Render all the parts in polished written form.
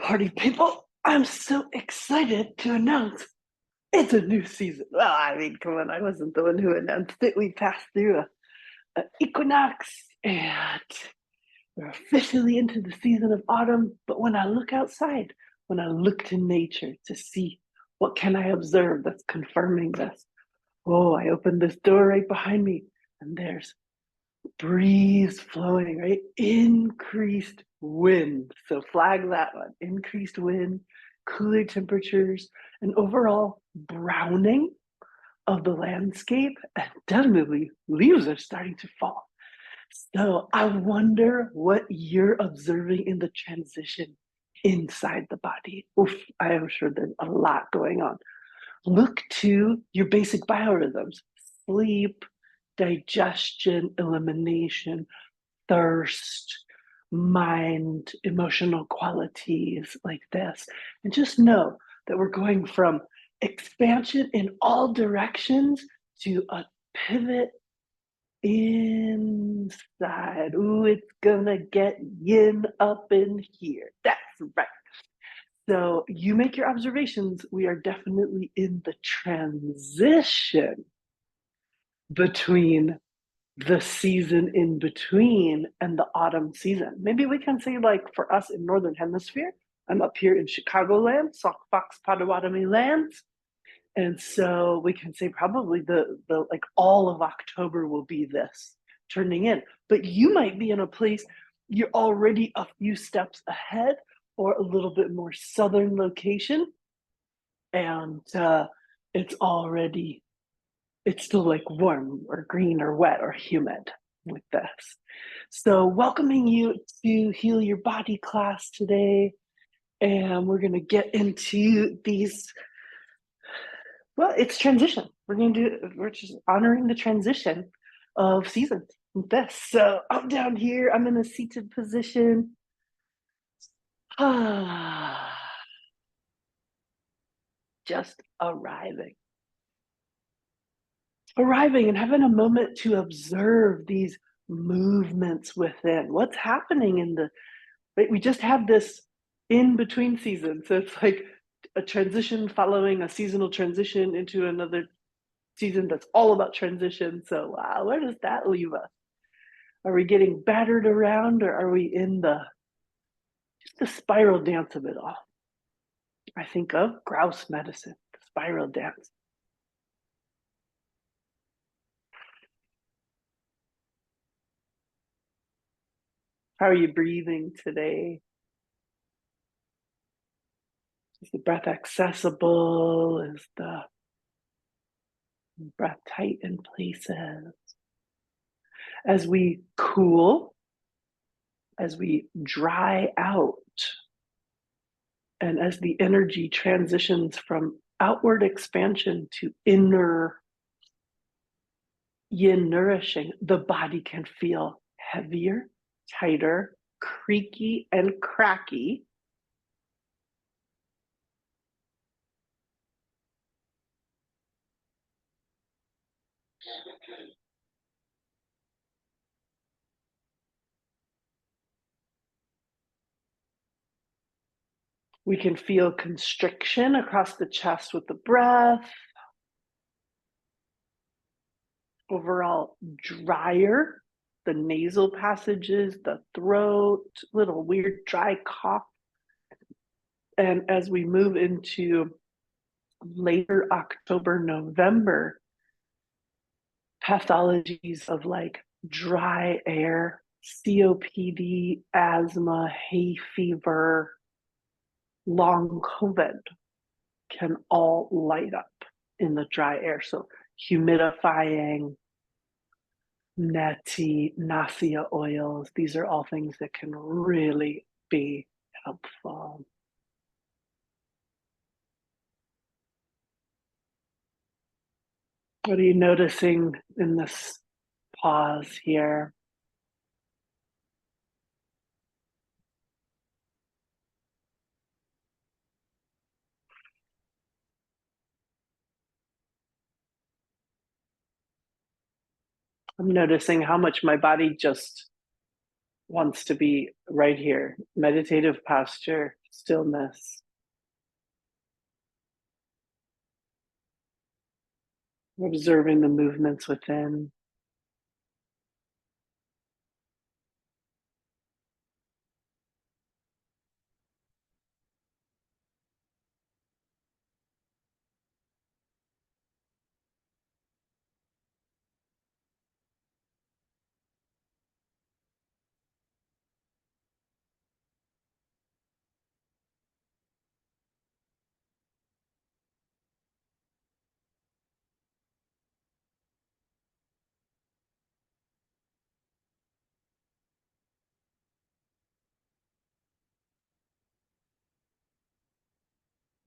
Party people, I'm so excited to announce it's a new season. Well, I mean, come on, I wasn't the one who announced it. We passed through a equinox and we're officially into the season of autumn. But when I look outside, when I look to nature to see what can I observe that's confirming this, oh, I opened this door right behind me and there's breeze flowing, right? Increased wind. So flag that one. Increased wind, cooler temperatures, and overall browning of the landscape. And definitely leaves are starting to fall. So I wonder what you're observing in the transition inside the body. Oof, I am sure there's a lot going on. Look to your basic biorhythms: sleep, digestion, elimination, thirst, mind, emotional qualities like this. And just know that we're going from expansion in all directions to a pivot inside. Ooh, it's gonna get yin up in here. That's right. So you make your observations. We are definitely in the transition between the season in between and the autumn season. Maybe we can say, like, for us in Northern Hemisphere, I'm up here in Chicagoland, Sauk Fox Potawatomi lands. And so we can say probably the like all of October will be this turning in. But you might be in a place you're already a few steps ahead or a little bit more southern location. And it's still like warm or green or wet or humid with this. So welcoming you to Heal Your Body class today. And we're going to get into these. Well, it's transition. We're just honoring the transition of seasons with this. So I'm down here, I'm in a seated position. Just arriving and having a moment to observe these movements within. What's happening in the, right? We just had this in between seasons. So it's like a transition following a seasonal transition into another season that's all about transition. So wow, where does that leave us? Are we getting battered around, or are we in just the spiral dance of it all? I think of grouse medicine, the spiral dance. How are you breathing today? Is the breath accessible? Is the breath tight in places? As we cool, as we dry out, and as the energy transitions from outward expansion to inner yin nourishing, the body can feel heavier, tighter, creaky, and cracky. We can feel constriction across the chest with the breath. Overall, drier, the nasal passages, the throat, little weird dry cough. And as we move into later October, November, pathologies of like dry air, COPD, asthma, hay fever, long COVID can all light up in the dry air. So humidifying, neti, nassia oils, these are all things that can really be helpful. What are you noticing in this pause here? I'm noticing how much my body just wants to be right here. Meditative posture, stillness, observing the movements within.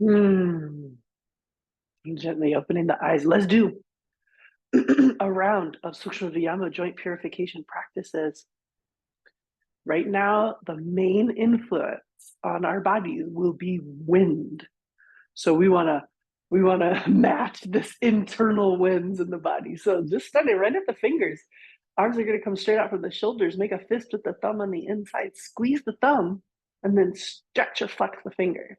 Hmm. Gently opening the eyes. Let's do a round of Sukshma Viyama joint purification practices. Right now, the main influence on our bodies will be wind. So we wanna match this internal winds in the body. So just start it right at the fingers. Arms are gonna come straight out from the shoulders. Make a fist with the thumb on the inside. Squeeze the thumb, and then stretch or flex the fingers.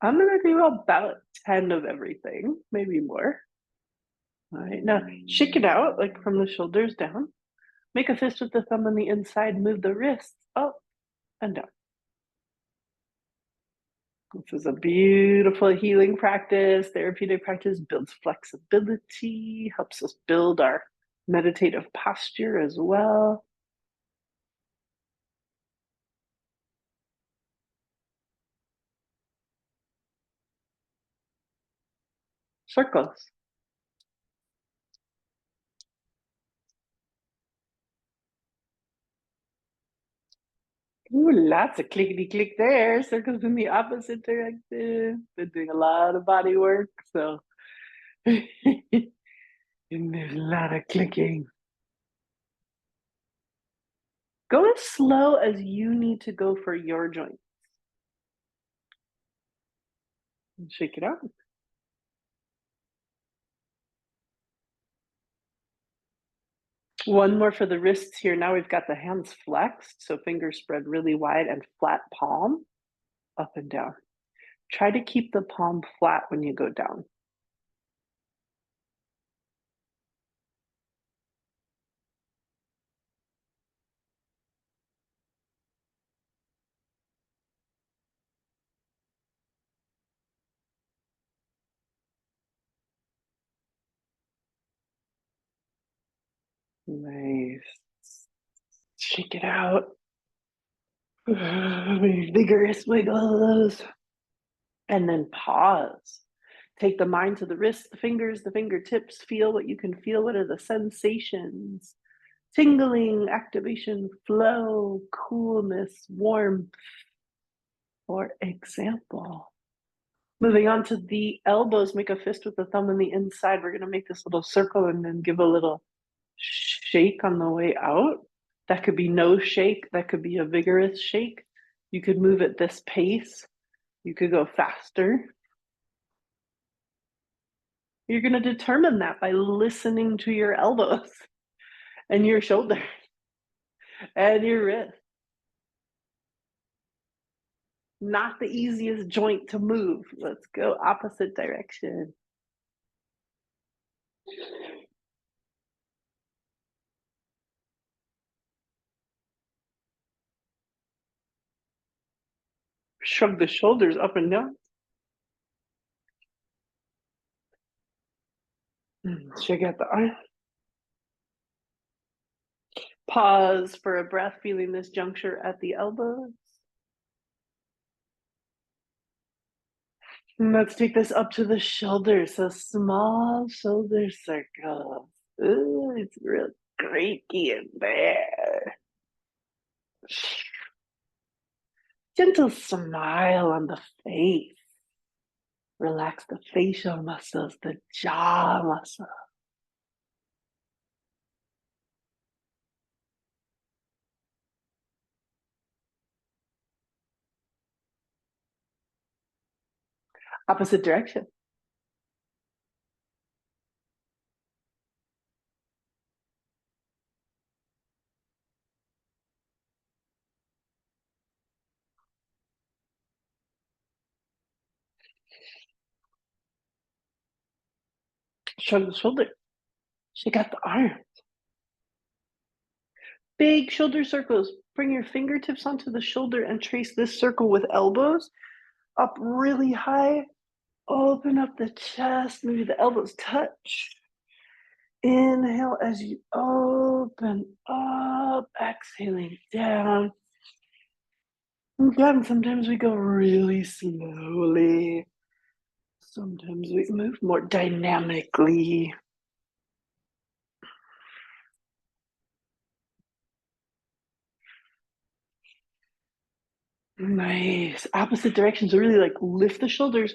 I'm gonna do about 10 of everything, maybe more. All right, now shake it out like from the shoulders down. Make a fist with the thumb on the inside. Move the wrists up and down. This is a beautiful healing practice. Therapeutic practice builds flexibility, helps us build our meditative posture as well. Circles. Ooh, lots of clickety click there. Circles in the opposite direction. Been doing a lot of body work, so and there's a lot of clicking. Go as slow as you need to go for your joint. Shake it out. One more for the wrists here. Now we've got the hands flexed, so fingers spread really wide and flat palm up and down. Try to keep the palm flat when you go down. Nice. Shake it out. Vigorous wiggles. And then pause. Take the mind to the wrists, the fingers, the fingertips. Feel what you can feel. What are the sensations? Tingling, activation, flow, coolness, warmth, for example. Moving on to the elbows, make a fist with the thumb on the inside. We're going to make this little circle and then give a little shake on the way out. That could be no shake. That could be a vigorous shake. You could move at this pace. You could go faster. You're going to determine that by listening to your elbows and your shoulder and your wrist. Not the easiest joint to move. Let's go opposite direction. Shrug the shoulders up and down. Shake out the arm. Pause for a breath, feeling this juncture at the elbows. And let's take this up to the shoulders. So small shoulder circles. Ooh, it's real creaky in there. Gentle smile on the face. Relax the facial muscles, the jaw muscle. Opposite direction. Shrug the shoulder. Shake out the arm. Big shoulder circles. Bring your fingertips onto the shoulder and trace this circle with elbows up really high. Open up the chest. Maybe the elbows touch. Inhale as you open up. Exhaling down. Again, sometimes we go really slowly. Sometimes we move more dynamically. Nice. Opposite directions. So really like lift the shoulders,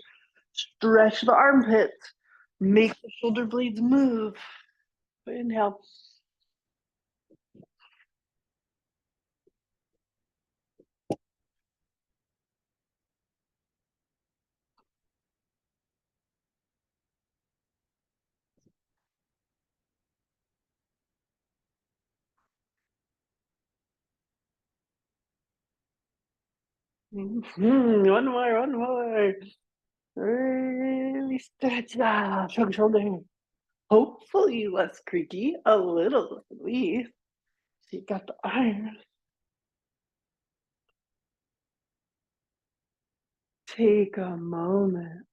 stretch the armpits, make the shoulder blades move. Inhale. One more, one more. Really stretch that. Shrug shoulder. Hopefully less creaky, a little at least. So you got the arms. Take a moment.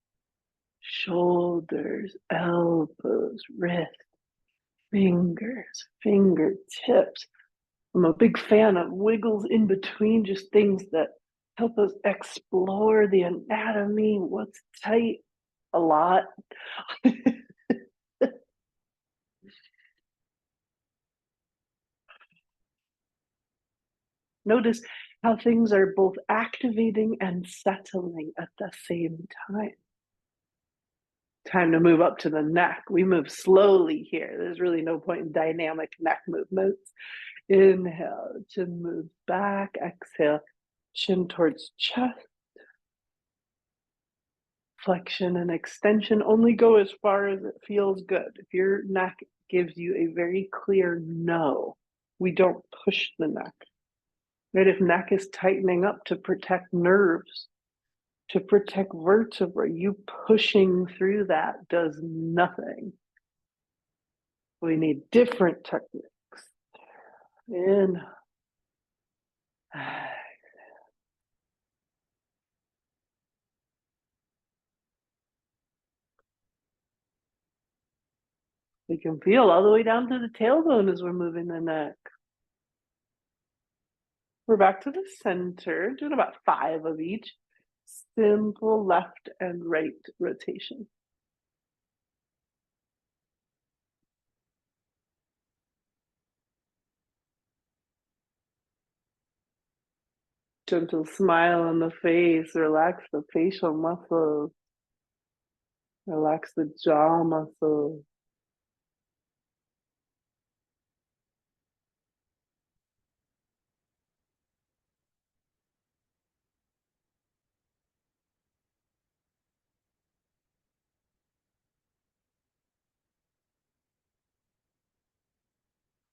Shoulders, elbows, wrists, fingers, fingertips. I'm a big fan of wiggles in between, just things that help us explore the anatomy, what's tight, a lot. Notice how things are both activating and settling at the same time. Time to move up to the neck. We move slowly here. There's really no point in dynamic neck movements. Inhale, chin moves back. Exhale, chin towards chest. Flexion and extension only go as far as it feels good. If your neck gives you a very clear no, we don't push the neck. Right? If neck is tightening up to protect nerves, to protect vertebrae, you pushing through that does nothing. We need different techniques. In. We can feel all the way down to the tailbone as we're moving the neck. We're back to the center, doing about 5 of each. Simple left and right rotation. Gentle smile on the face. Relax the facial muscles. Relax the jaw muscles.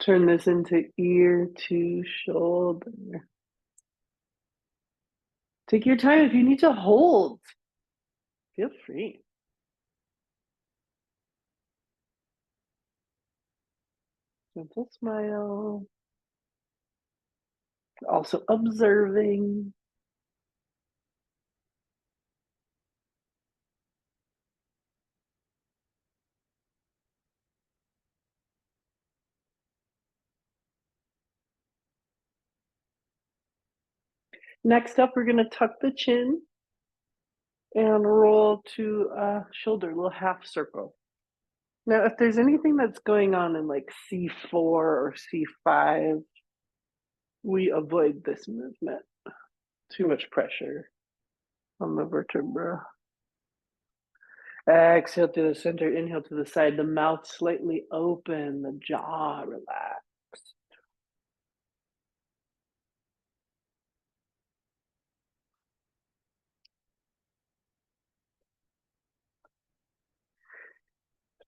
Turn this into ear to shoulder. Take your time if you need to hold. Feel free. Gentle smile. Also observing. Next up, we're going to tuck the chin and roll to a shoulder, a little half circle. Now, if there's anything that's going on in like C4 or C5, we avoid this movement. Too much pressure on the vertebra. Exhale to the center, inhale to the side, the mouth slightly open, the jaw relaxed.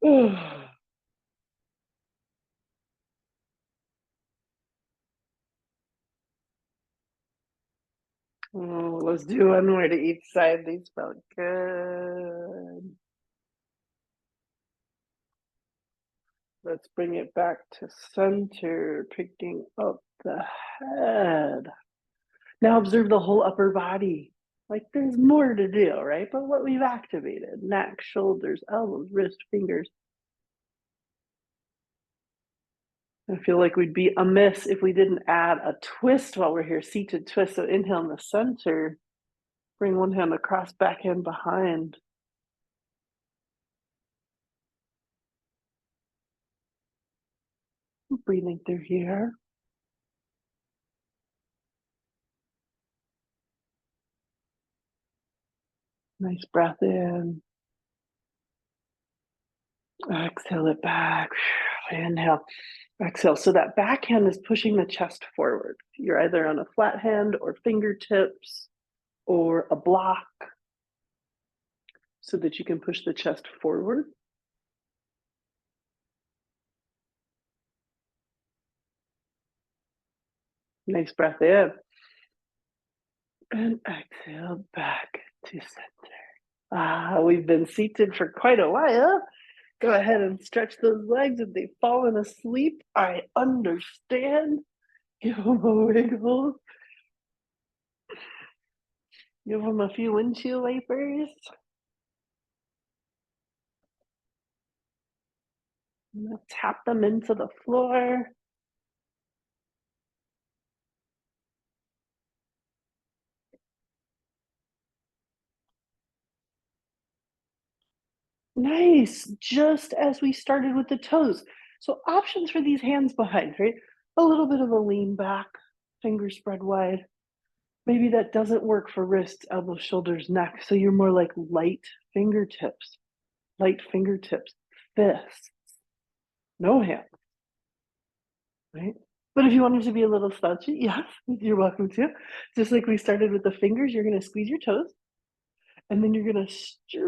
Oh, let's do one more to each side. These felt good. Let's bring it back to center, picking up the head. Now observe the whole upper body. Like there's more to do, right? But what we've activated, neck, shoulders, elbows, wrist, fingers. I feel like we'd be amiss if we didn't add a twist while we're here, seated twist. So inhale in the center, bring one hand across, back hand behind. Breathing through here. Nice breath in. Exhale it back. Inhale. Exhale. So that back hand is pushing the chest forward. You're either on a flat hand or fingertips or a block so that you can push the chest forward. Nice breath in. And exhale back to center. We've been seated for quite a while. Go ahead and stretch those legs. If they've fallen asleep, I understand. Give them a wiggle. Give them a few windshield wipers. Tap them into the floor. Nice. Just as we started with the toes. So options for these hands behind, right? A little bit of a lean back, fingers spread wide. Maybe that doesn't work for wrists, elbows, shoulders, neck. So you're more like light fingertips, fists, no hands, right? But if you wanted to be a little slouchy, yes, you're welcome to. Just like we started with the fingers, you're going to squeeze your toes and then you're going to stretch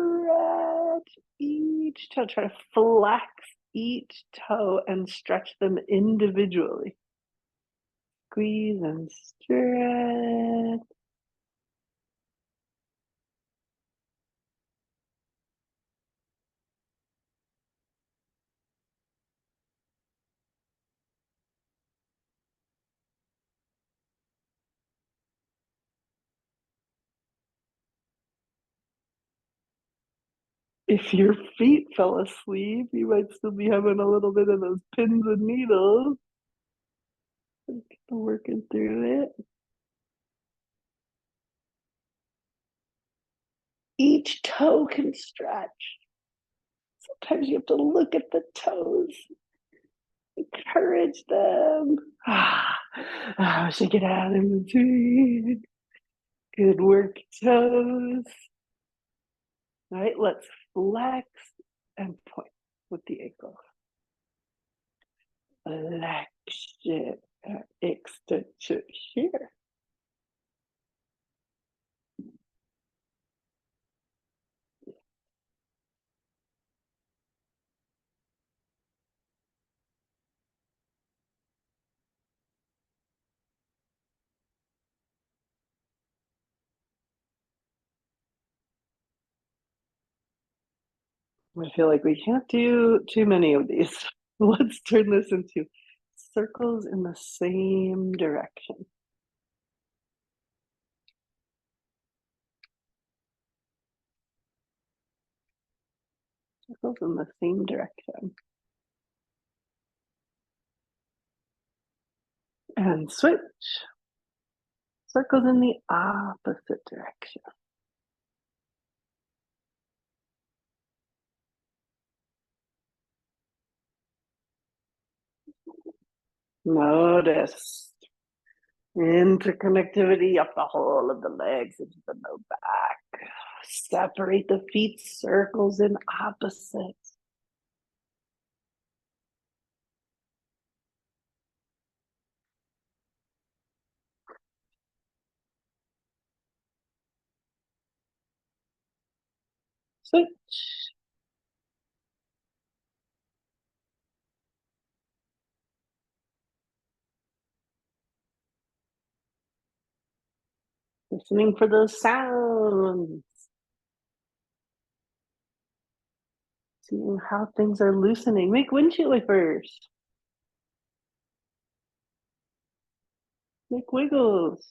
each toe. Try to flex each toe and stretch them individually. Squeeze and stretch. If your feet fell asleep, you might still be having a little bit of those pins and needles. Working through it. Each toe can stretch. Sometimes you have to look at the toes, encourage them. Shake it out in between. Good work, toes. All right, let's flex and point with the ankle. Flexion, extension here. I feel like we can't do too many of these. Let's turn this into circles in the same direction. Circles in the same direction. And switch. Circles in the opposite direction. Notice interconnectivity up the whole of the legs into the low back. Separate the feet, circles in opposites. Switch. Listening for those sounds. Seeing how things are loosening. Make windshield wipers. Make wiggles.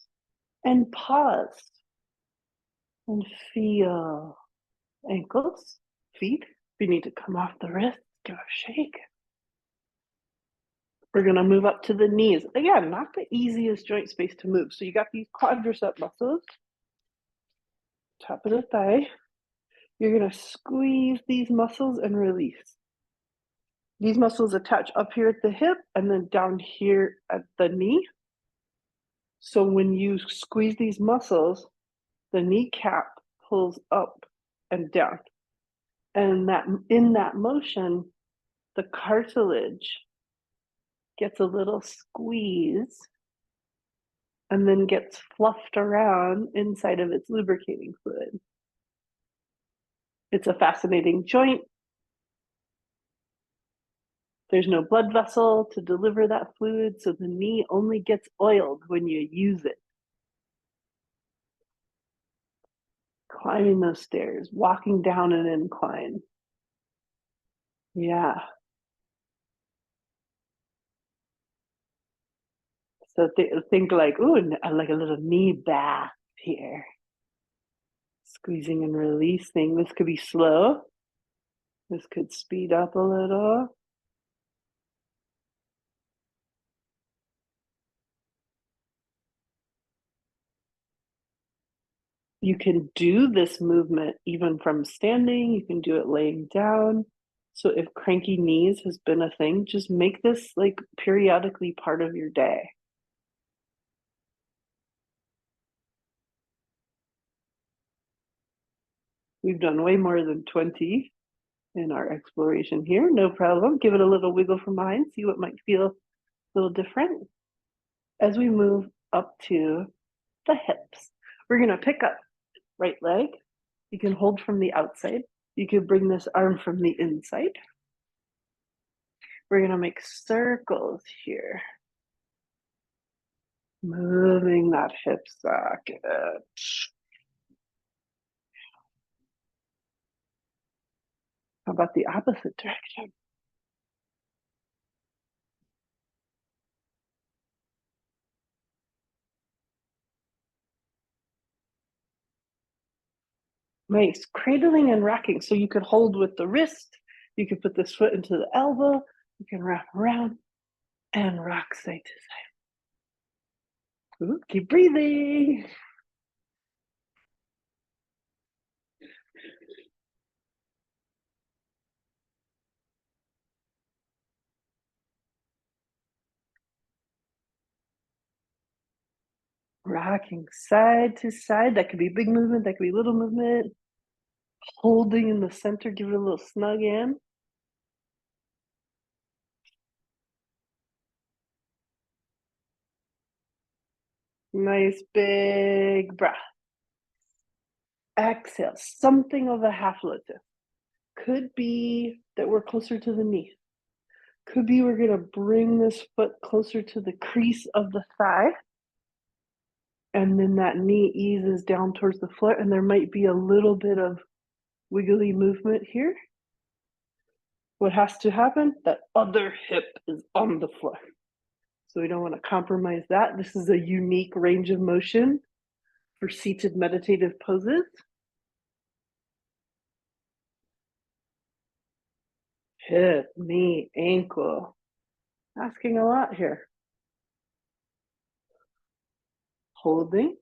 And pause. And feel. Ankles, feet. If you need to come off the wrist, give a shake. We're going to move up to the knees. Again, not the easiest joint space to move. So you got these quadricep muscles. Top of the thigh. You're going to squeeze these muscles and release. These muscles attach up here at the hip and then down here at the knee. So when you squeeze these muscles, the kneecap pulls up and down. And that in that motion, the cartilage gets a little squeeze and then gets fluffed around inside of its lubricating fluid. It's a fascinating joint. There's no blood vessel to deliver that fluid, so the knee only gets oiled when you use it. Climbing those stairs, walking down an incline. Yeah. So think like, ooh, like a little knee bath here. Squeezing and releasing. This could be slow. This could speed up a little. You can do this movement even from standing. You can do it laying down. So if cranky knees has been a thing, just make this like periodically part of your day. We've done way more than 20 in our exploration here. No problem. Give it a little wiggle from behind. See what might feel a little different. As we move up to the hips, we're going to pick up right leg. You can hold from the outside. You can bring this arm from the inside. We're going to make circles here. Moving that hip socket. How about the opposite direction? Nice. Cradling and rocking. So you could hold with the wrist. You could put this foot into the elbow. You can wrap around and rock side to side. Ooh, keep breathing. Rocking side to side. That could be big movement. That could be little movement. Holding in the center. Give it a little snug in. Nice big breath. Exhale. Something of a half lotus. Could be that we're closer to the knee. Could be we're going to bring this foot closer to the crease of the thigh. And then that knee eases down towards the floor. And there might be a little bit of wiggly movement here. What has to happen? That other hip is on the floor. So we don't want to compromise that. This is a unique range of motion for seated meditative poses. Hip, knee, ankle. Asking a lot here. Holding.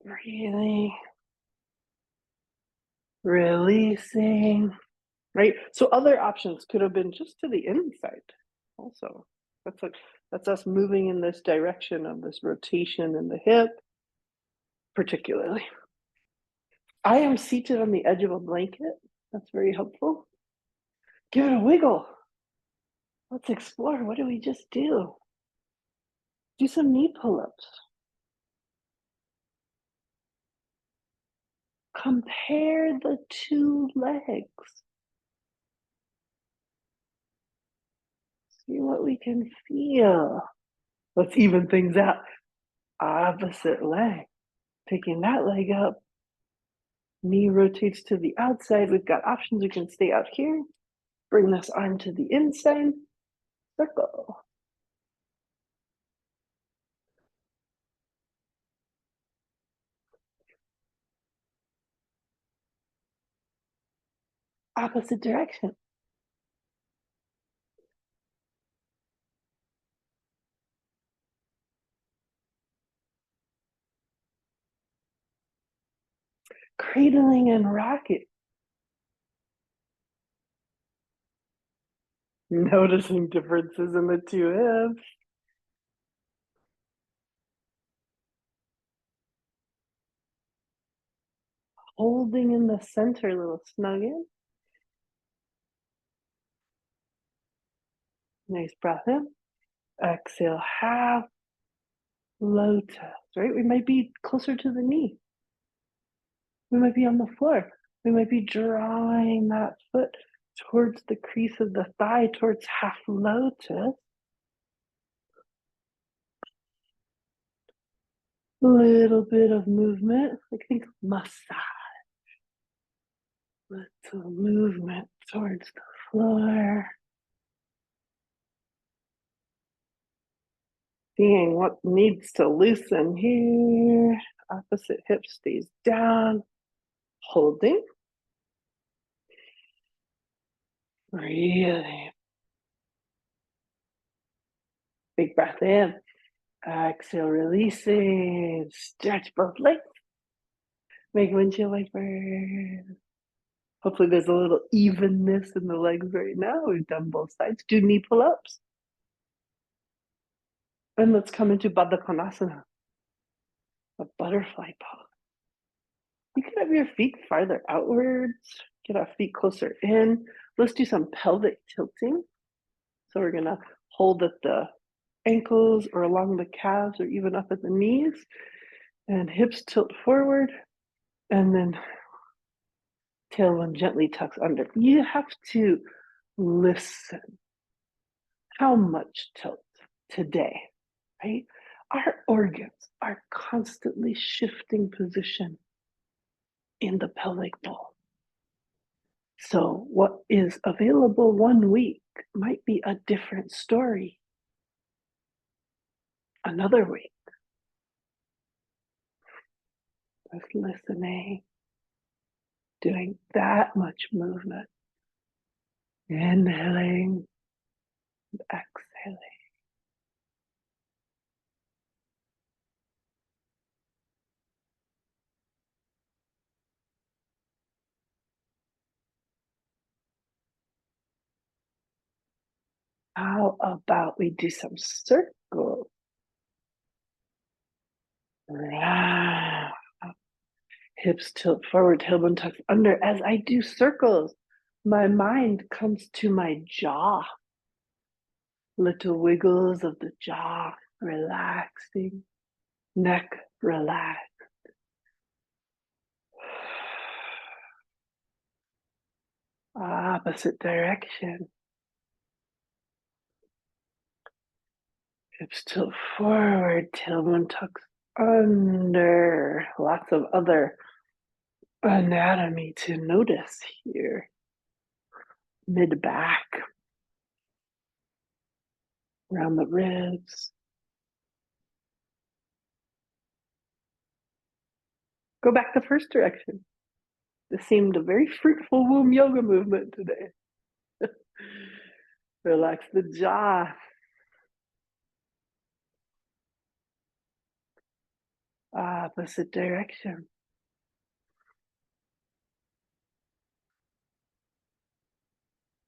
Breathing. Releasing. Right? So other options could have been just to the inside also. That's us moving in this direction of this rotation in the hip, particularly. I am seated on the edge of a blanket. That's very helpful. Give it a wiggle. Let's explore. What did we just do? Do some knee pull-ups. Compare the two legs. See what we can feel. Let's even things out. Opposite leg. Picking that leg up. Knee rotates to the outside. We've got options. We can stay out here. Bring this arm to the inside. Circle. Opposite direction. Cradling and rocket. Noticing differences in the two hips. Holding in the center, a little snug in. Nice breath in. Exhale, half lotus, right? We might be closer to the knee. We might be on the floor. We might be drawing that foot towards the crease of the thigh, towards half lotus. Little bit of movement, like think massage. Little movement towards the floor. Seeing what needs to loosen here. Opposite hip stays down. Holding. Breathing. Big breath in. Exhale, releasing. Stretch both legs. Make windshield wipers. Hopefully there's a little evenness in the legs right now. We've done both sides. Do knee pull-ups. And let's come into Baddha Konasana, a butterfly pose. You can have your feet farther outwards. Get our feet closer in. Let's do some pelvic tilting. So we're gonna hold at the ankles or along the calves or even up at the knees. And hips tilt forward. And then tailbone gently tucks under. You have to listen. How much tilt today, right? Our organs are constantly shifting position in the pelvic bowl. So what is available one week might be a different story another week. Just listening, doing that much movement. Inhaling, exhaling. How about we do some circles? Round. Hips tilt forward, tailbone tucks under. As I do circles, my mind comes to my jaw. Little wiggles of the jaw, relaxing. Neck, relax. Opposite direction. Hips tilt forward, tailbone tucks under. Lots of other anatomy to notice here. Mid back, around the ribs. Go back the first direction. This seemed a very fruitful womb yoga movement today. Relax the jaw. Opposite direction.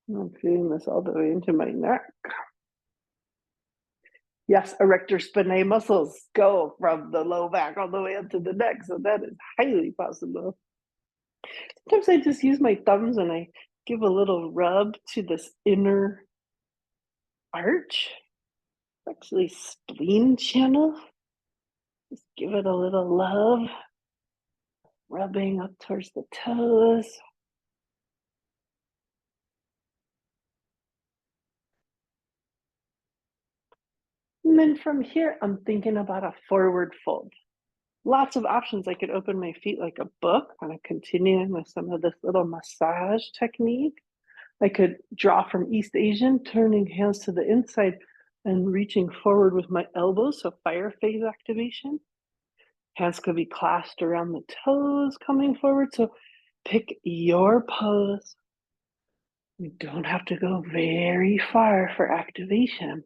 I'm feeling this all the way into my neck. Yes, erector spinae muscles go from the low back all the way up to the neck. So that is highly possible. Sometimes I just use my thumbs and I give a little rub to this inner arch. Actually, spleen channel. Just give it a little love. Rubbing up towards the toes. And then from here, I'm thinking about a forward fold. Lots of options. I could open my feet like a book, kind of continuing with some of this little massage technique. I could draw from East Asian, turning hands to the inside and reaching forward with my elbows, so fire phase activation. Hands could be clasped around the toes, coming forward. So pick your pose. You don't have to go very far for activation.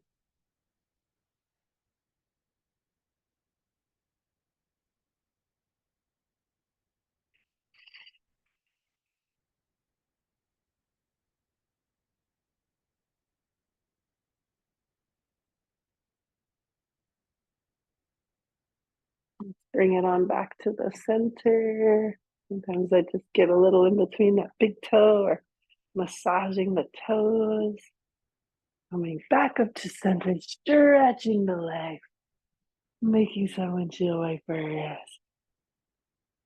Bring it on back to the center. Sometimes I just get a little in between that big toe or massaging the toes. Coming back up to center, stretching the legs, making some windshield wipers.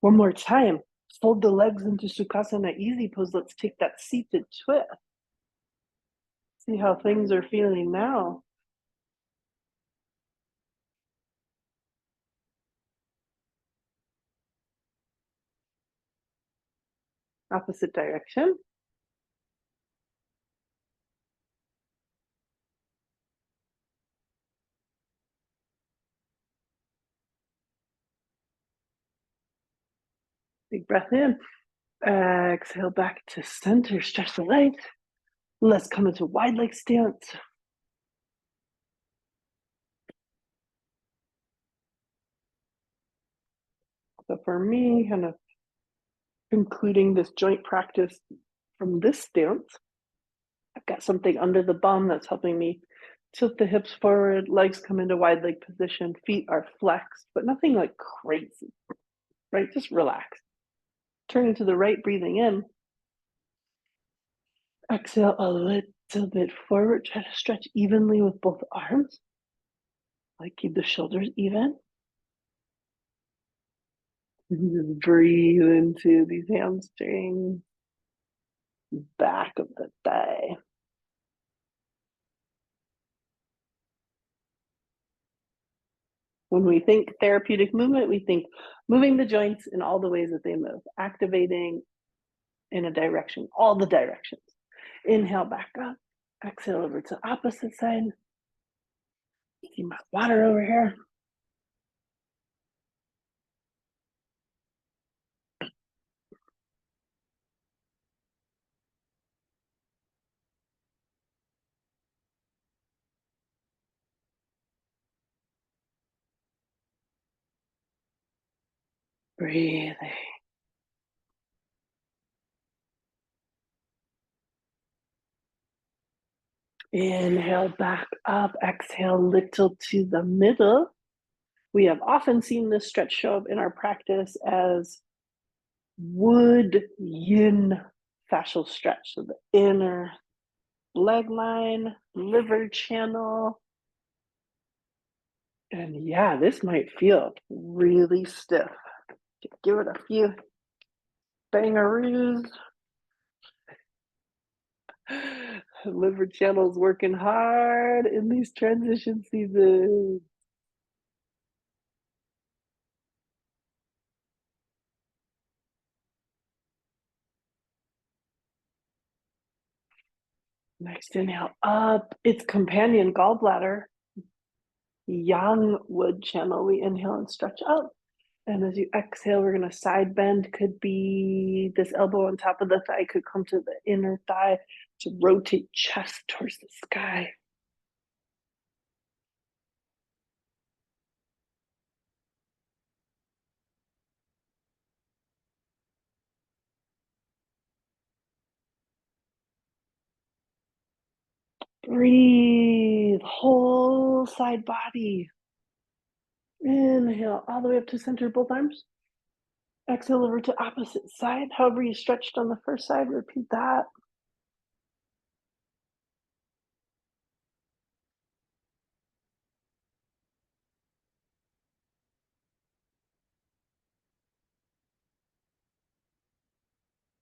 One more time. Fold the legs into Sukhasana easy pose. Let's take that seated twist. See how things are feeling now. Opposite direction. Big breath in. Exhale back to center. Stretch the legs. Let's come into wide leg stance. So for me, kind of concluding this joint practice from this stance, I've got something under the bum that's helping me tilt the hips forward, legs come into wide leg position, feet are flexed, but nothing like crazy, right? Just relax. Turning to the right, breathing in. Exhale a little bit forward. Try to stretch evenly with both arms. Like keep the shoulders even. Just breathe into these hamstrings, back of the thigh. When we think therapeutic movement, we think moving the joints in all the ways that they move, activating in a direction, all the directions. Inhale back up, exhale over to opposite side. See my water over here. Breathing. Inhale back up, exhale little to the middle. We have often seen this stretch show up in our practice as wood yin fascial stretch. So the inner leg line, liver channel. And yeah, this might feel really stiff. Give it a few bangaroos. Liver channel's working hard in these transition seasons. Next inhale up, its companion gallbladder, yang wood channel. We inhale and stretch up. And as you exhale, we're going to side bend. Could be this elbow on top of the thigh, could come to the inner thigh to rotate chest towards the sky. Breathe, whole side body. Inhale all the way up to center, both arms. Exhale over to opposite side. However you stretched on the first side, repeat that.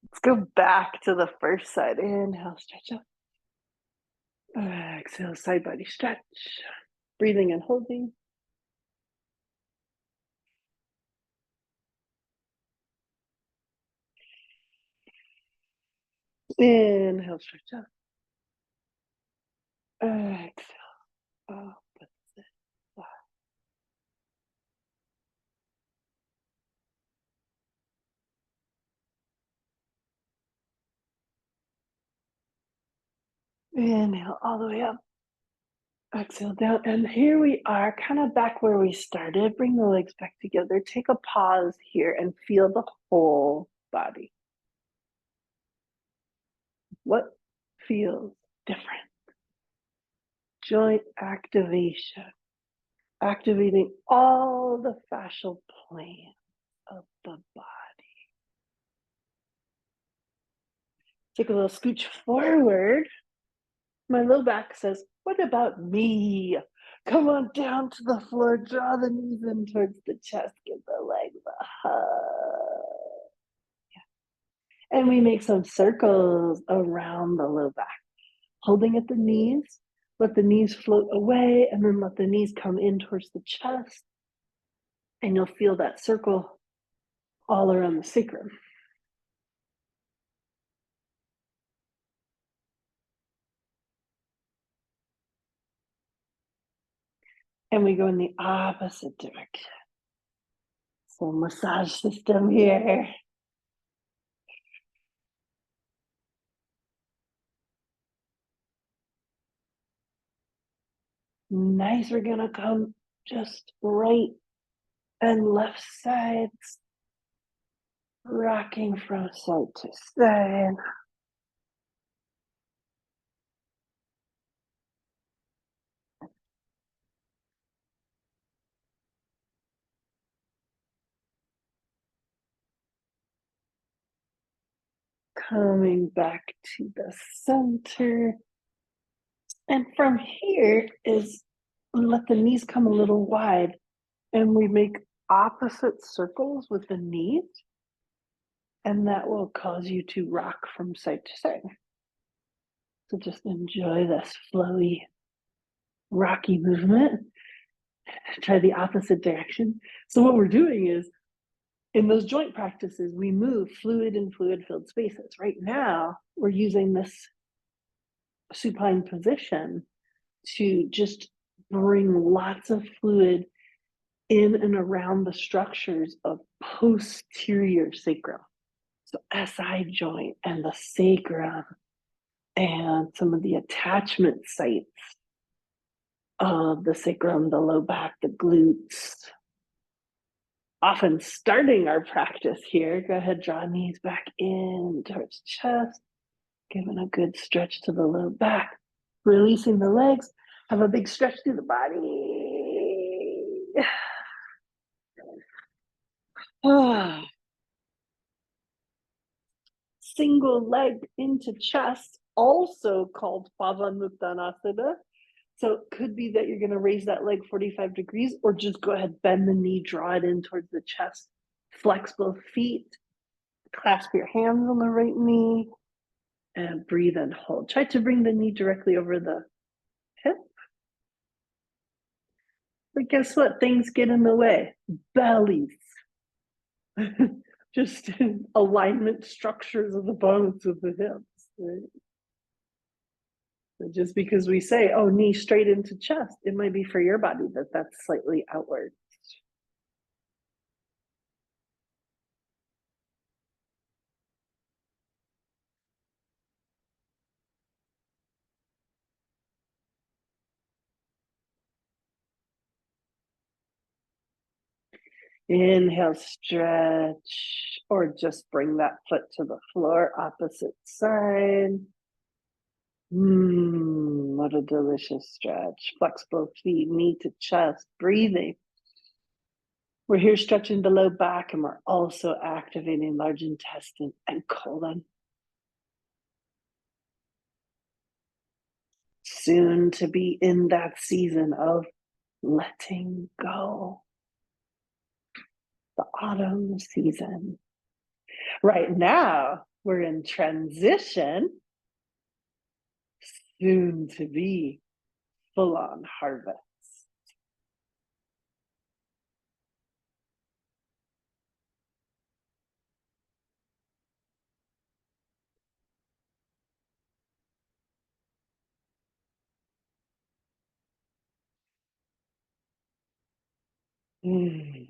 Let's go back to the first side. Inhale, stretch up. Exhale, side body stretch. Breathing and holding. Inhale, stretch up. Exhale, opposite side. Inhale all the way up. Exhale down. And here we are, kind of back where we started. Bring the legs back together. Take a pause here and feel the whole body. What feels different? Joint activation. Activating all the fascial planes of the body. Take a little scooch forward. My low back says, what about me? Come on down to the floor, draw the knees in towards the chest, give the legs a hug. Yeah. And we make some circles around the low back, holding at the knees. Let the knees float away, and then let the knees come in towards the chest. And you'll feel that circle all around the sacrum. And we go in the opposite direction. So massage system here. Nice, we're gonna come just right and left sides, rocking from side to side. Coming back to the center. And from here is let the knees come a little wide, and we make opposite circles with the knees, and that will cause you to rock from side to side. So just enjoy this flowy, rocky movement. Try the opposite direction. So what we're doing is, in those joint practices, we move fluid and fluid-filled spaces. Right now, we're using this supine position to just bring lots of fluid in and around the structures of posterior sacrum. So SI joint and the sacrum and some of the attachment sites of the sacrum, the low back, the glutes. Often starting our practice here, go ahead, draw knees back in towards chest, giving a good stretch to the low back, releasing the legs, have a big stretch through the body. Single leg into chest, also called Pavanuttanasana. So it could be that you're going to raise that leg 45 degrees, or just go ahead, bend the knee, draw it in towards the chest, flex both feet, clasp your hands on the right knee, and breathe and hold. Try to bring the knee directly over the hip. But guess what? Things get in the way. Bellies. Just alignment structures of the bones of the hips. Right? So just because we say, oh, knee straight into chest, it might be for your body that's slightly outward. Inhale, stretch, or just bring that foot to the floor, opposite side. What a delicious stretch. Flex both feet, knee to chest, breathing. We're here stretching the low back, and we're also activating large intestine and colon. Soon to be in that season of letting go. The autumn season. Right now, we're in transition, soon to be full on harvest. Mm.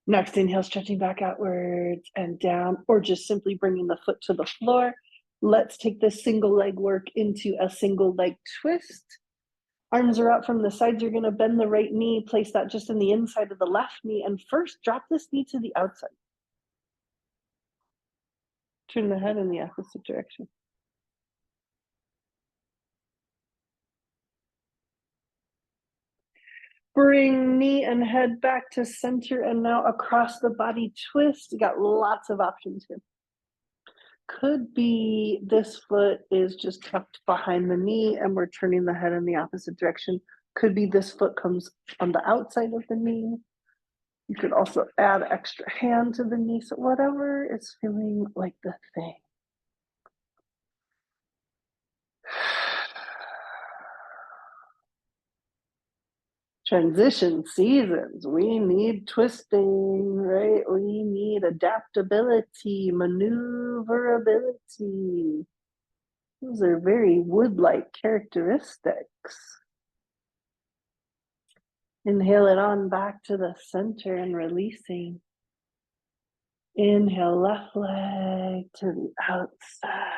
Next inhale, stretching back outwards and down, or just simply bringing the foot to the floor. Let's take this single leg work into a single leg twist. Arms are out from the sides. You're going to bend the right knee, place that just in the inside of the left knee, and first drop this knee to the outside. Turn the head in the opposite direction. Bring knee and head back to center, and now across the body twist. You got lots of options here. Could be this foot is just tucked behind the knee and we're turning the head in the opposite direction. Could be this foot comes on the outside of the knee. You could also add extra hand to the knee. So whatever is feeling like the thing. Transition seasons. We need twisting, right? We need adaptability, maneuverability. Those are very wood-like characteristics. Inhale it on back to the center and releasing. Inhale, left leg to the outside.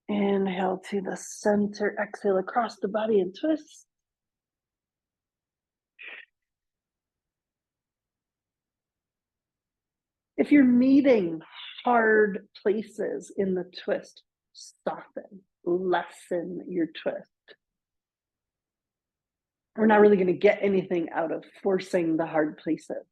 Inhale to the center, exhale across the body and twist. If you're meeting hard places in the twist, soften, lessen your twist. We're not really going to get anything out of forcing the hard places.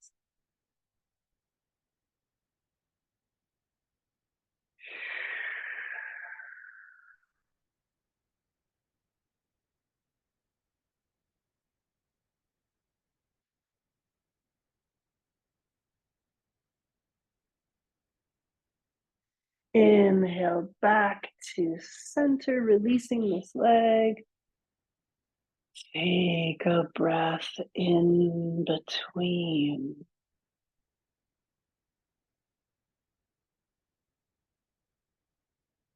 Inhale back to center, releasing this leg. Take a breath in between.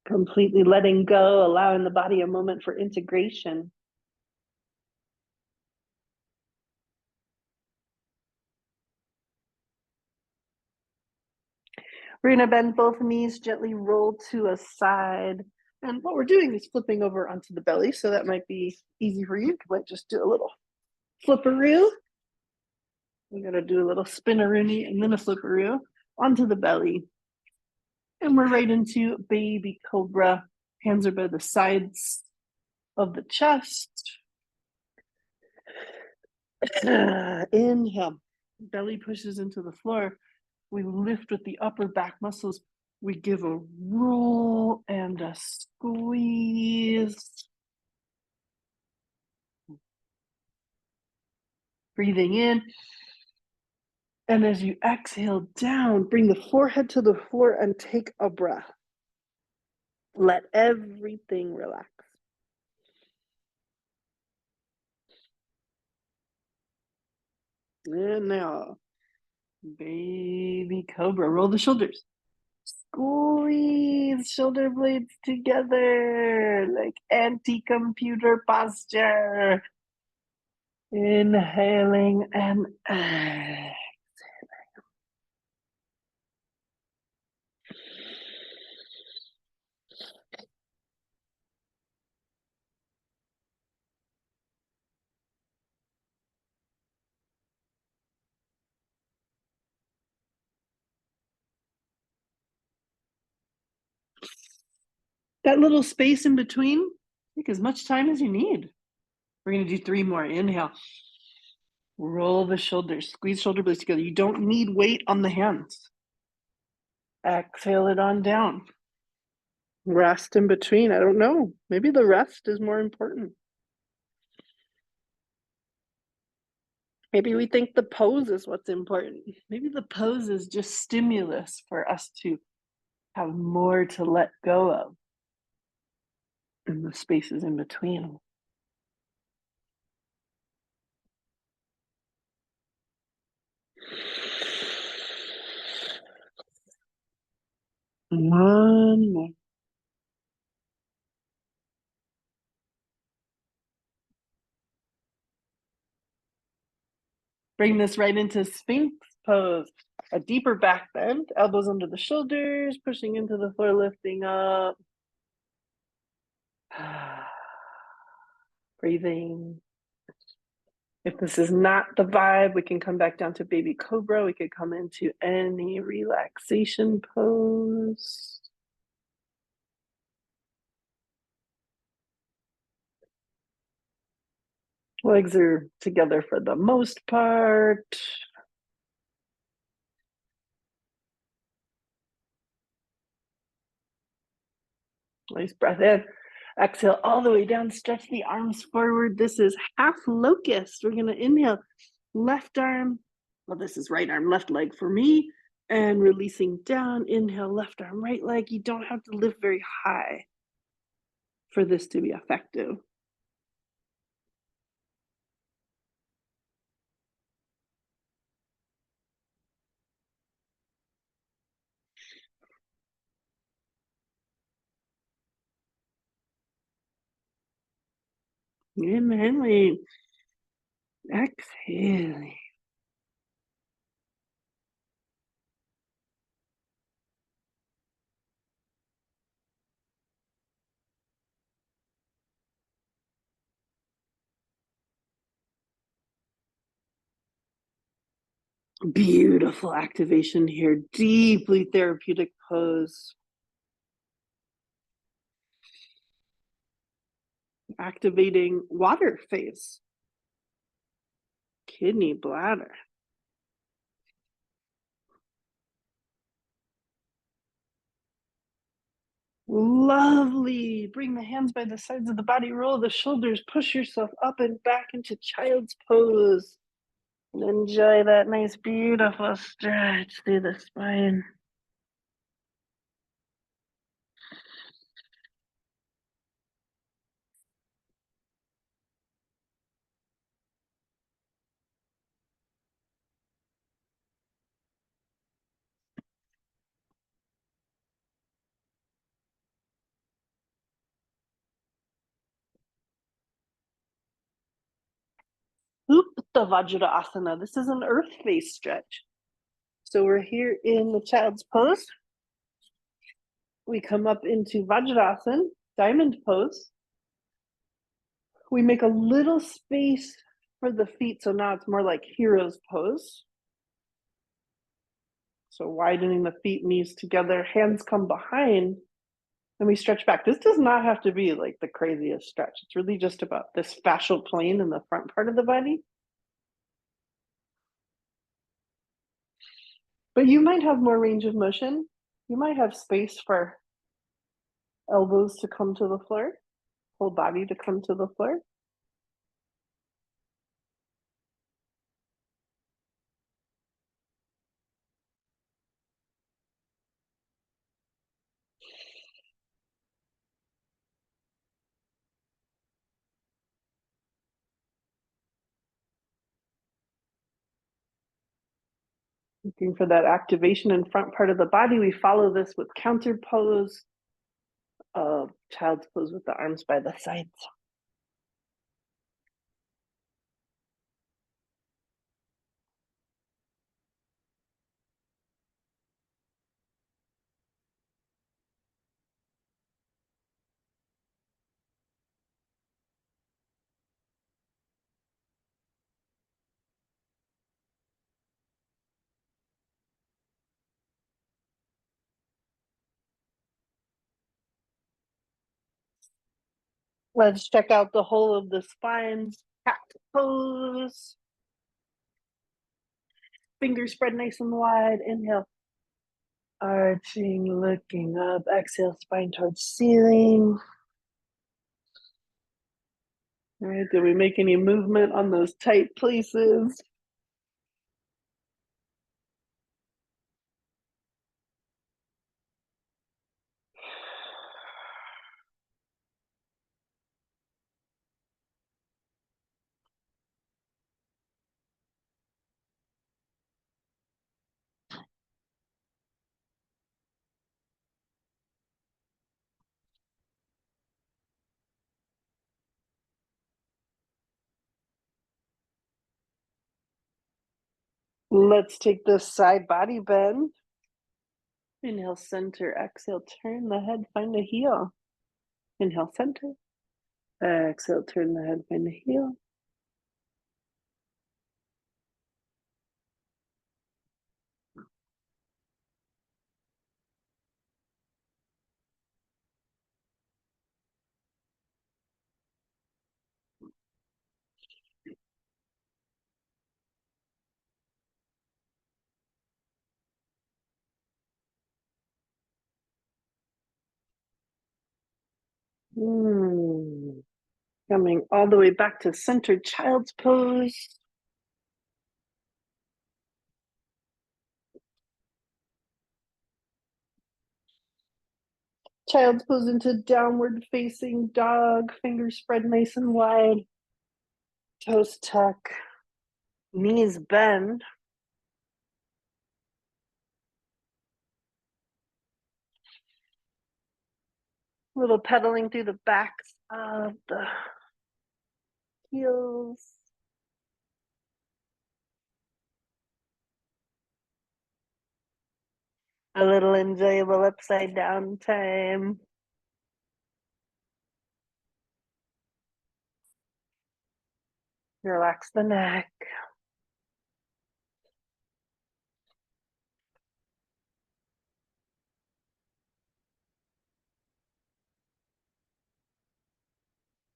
Completely letting go, allowing the body a moment for integration. We're going to bend both knees, gently roll to a side. And what we're doing is flipping over onto the belly, so that might be easy for you. You might just do a little flipperoo. We're going to do a little spinneroonie and then a flipperoo onto the belly. And we're right into baby cobra. Hands are by the sides of the chest. Inhale, belly pushes into the floor. We lift with the upper back muscles. We give a roll and a squeeze. Breathing in. And as you exhale down, bring the forehead to the floor and take a breath. Let everything relax. And now, baby cobra. Roll the shoulders. Squeeze shoulder blades together like anti-computer posture. Inhaling and exhaling. That little space in between, take as much time as you need. We're going to do 3 more. Inhale. Roll the shoulders. Squeeze shoulder blades together. You don't need weight on the hands. Exhale it on down. Rest in between. I don't know. Maybe the rest is more important. Maybe we think the pose is what's important. Maybe the pose is just stimulus for us to have more to let go of in the spaces in between. One more. Bring this right into Sphinx pose. A deeper back bend, elbows under the shoulders, pushing into the floor, lifting up. Breathing. If this is not the vibe, we can come back down to baby cobra. We could come into any relaxation pose. Legs are together for the most part. Nice breath in. Exhale all the way down. Stretch the arms forward. This is half locust. We're going to inhale left arm. Well, this is right arm, left leg for me. And releasing down. Inhale left arm, right leg. You don't have to lift very high for this to be effective. Inhaling. Exhaling. Beautiful activation here. Deeply therapeutic pose. Activating water phase. Kidney, bladder. Lovely. Bring the hands by the sides of the body. Roll the shoulders. Push yourself up and back into child's pose. And enjoy that nice, beautiful stretch through the spine. Supta Vajrasana. This is an earth face stretch. So we're here in the child's pose. We come up into Vajrasana, diamond pose. We make a little space for the feet, so now it's more like hero's pose. So widening the feet, knees together, hands come behind, and we stretch back. This does not have to be like the craziest stretch. It's really just about this fascial plane in the front part of the body. But you might have more range of motion. You might have space for elbows to come to the floor, whole body to come to the floor. Looking for that activation in front part of the body. We follow this with counter pose, child's pose with the arms by the sides. Let's check out the whole of the spines. Cat pose. Fingers spread nice and wide. Inhale. Arching, looking up. Exhale, spine towards ceiling. All right, did we make any movement on those tight places? Let's take this side body bend. Inhale, center. Exhale, turn the head, find the heel. Inhale, center. Exhale, turn the head, find the heel. Coming all the way back to centered child's pose. Child's pose into downward facing dog. Fingers spread nice and wide. Toes tuck. Knees bend. A little pedaling through the backs of the heels. A little enjoyable upside down time. Relax the neck.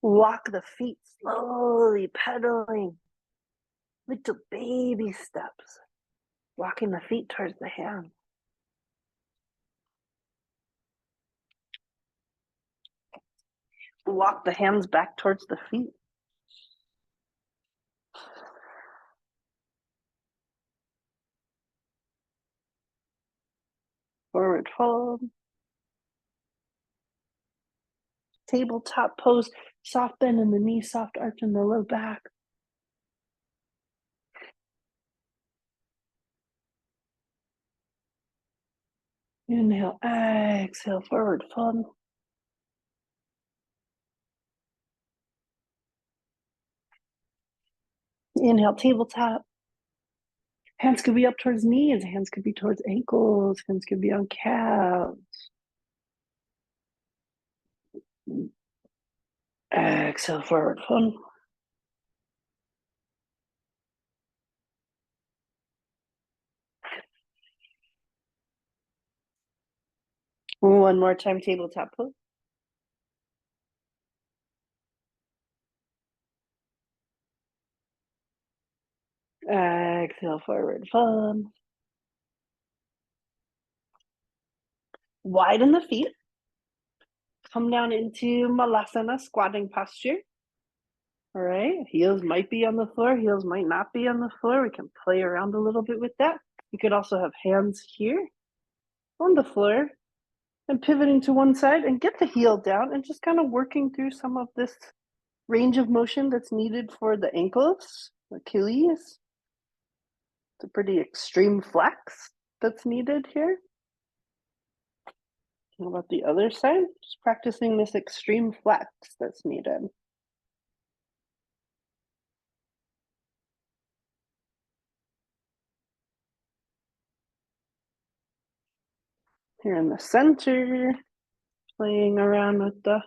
Walk the feet slowly, pedaling. Little baby steps. Walking the feet towards the hands. Walk the hands back towards the feet. Forward fold. Tabletop pose. Soft bend in the knee, soft arch in the low back. Inhale, exhale, forward fold. Inhale, tabletop. Hands could be up towards knees, hands could be towards ankles, hands could be on calves. Exhale, forward fold. One more time, tabletop pose. Exhale, forward fold. Widen the feet. Come down into Malasana, squatting posture. All right, heels might be on the floor, heels might not be on the floor. We can play around a little bit with that. You could also have hands here on the floor and pivoting to one side and get the heel down and just kind of working through some of this range of motion that's needed for the ankles, Achilles. It's a pretty extreme flex that's needed here. What about the other side? Just practicing this extreme flex that's needed. Here in the center, playing around with the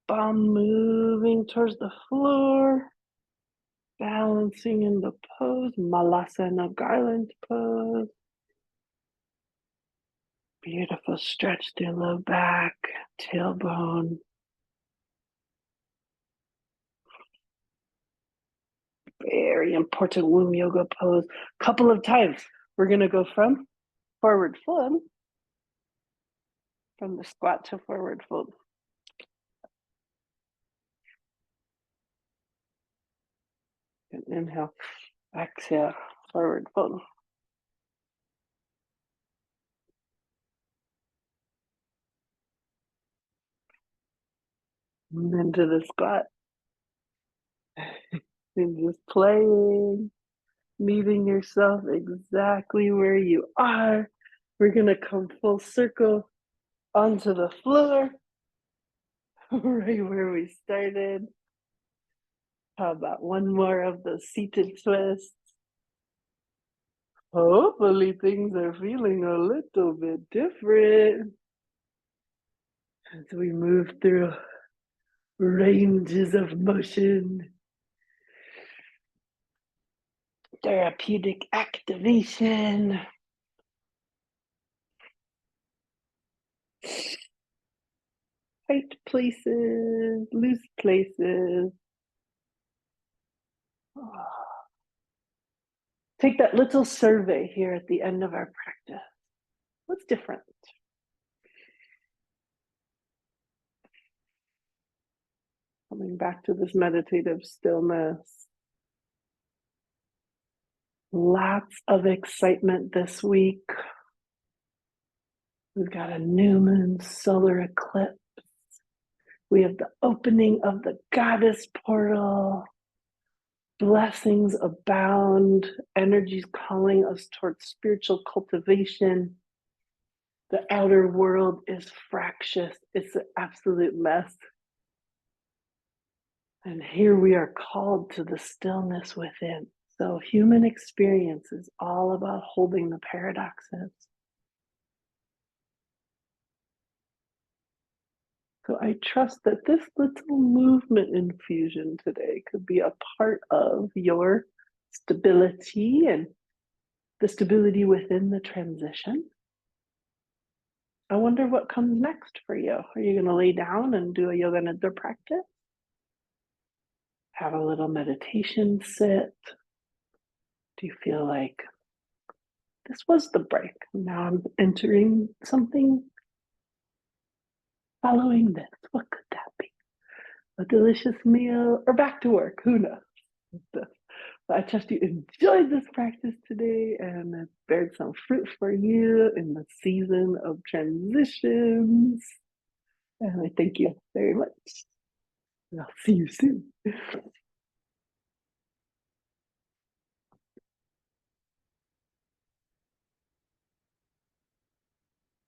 bum, moving towards the floor, balancing in the pose, Malasana garland pose. Beautiful stretch through low back, tailbone. Very important womb yoga pose. Couple of times. We're going to go from forward fold, from the squat to forward fold. And inhale, exhale, forward fold. And into the squat. And just playing, meeting yourself exactly where you are. We're going to come full circle onto the floor, right where we started. How about one more of those seated twists? Hopefully things are feeling a little bit different as we move through ranges of motion, therapeutic activation, tight places, loose places. Take that little survey here at the end of our practice. What's different? Coming back to this meditative stillness. Lots of excitement this week. We've got a new moon solar eclipse. We have the opening of the goddess portal. Blessings abound. Energies calling us towards spiritual cultivation. The outer world is fractious. It's an absolute mess. And here we are called to the stillness within. So human experience is all about holding the paradoxes. So I trust that this little movement infusion today could be a part of your stability and the stability within the transition. I wonder what comes next for you. Are you going to lay down and do a Yoga Nidra practice? Have a little meditation sit? Do you feel like this was the break? Now I'm entering something following this. What could that be? A delicious meal or back to work? Who knows? I trust you enjoyed this practice today and it bared some fruit for you in the season of transitions. And I thank you very much. And I'll see you soon.